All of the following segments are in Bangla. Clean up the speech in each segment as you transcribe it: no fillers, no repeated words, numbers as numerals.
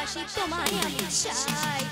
ভালোবাসি তোমায় আমি চাই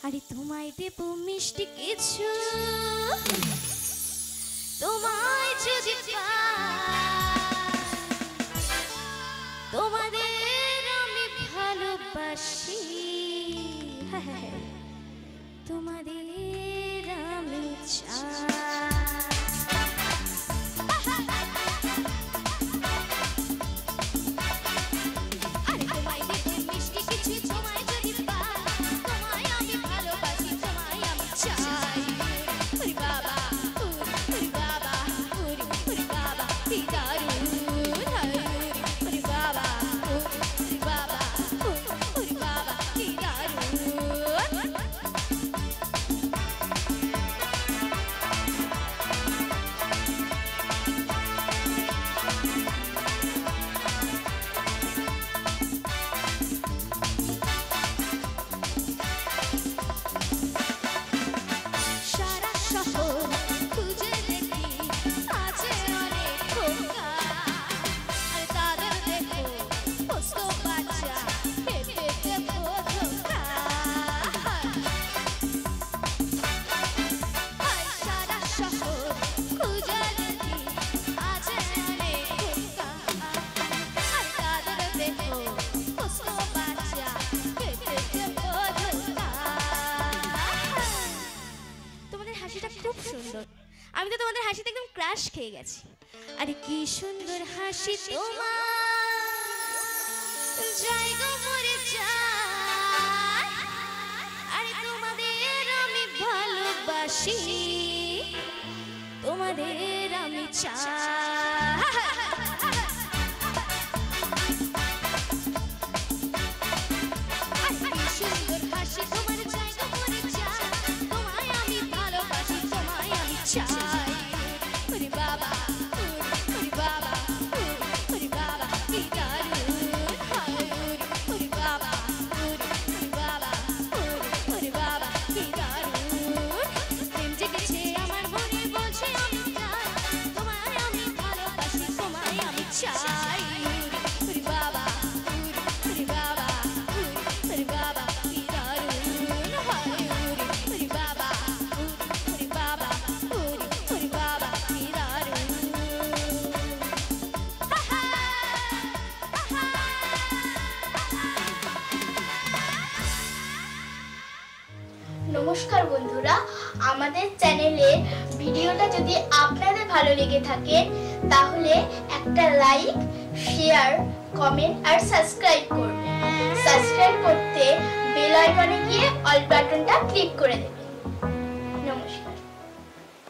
আরে তোমায় দেব মিষ্টি কিছু তোমায় যদি তোমাদের আমি ভালোবাসি তোমাদের আমি চাই আমি তো তোমাদের হাসিতে একদম ক্রাশ খেয়ে গেছি আরে কি সুন্দর হাসি তোমার জায়গা মরে যায় আরে তোমাদের আমি ভালোবাসি তোমাদের আমি চাই কি সুন্দর হাসি তোমার জায়গা মরে যায় তোমায় আমি ভালোবাসি তোমায় আমি চাই নমস্কার বন্ধুরা, আমাদের চ্যানেলে ভিডিওটা যদি আপনাদের ভালো লেগে থাকে তাহলে একটা লাইক, শেয়ার, কমেন্ট আর সাবস্ক্রাইব করবেন। সাবস্ক্রাইব করতে বেল আইকনে গিয়ে অল বাটনটা ক্লিক করে দেবেন।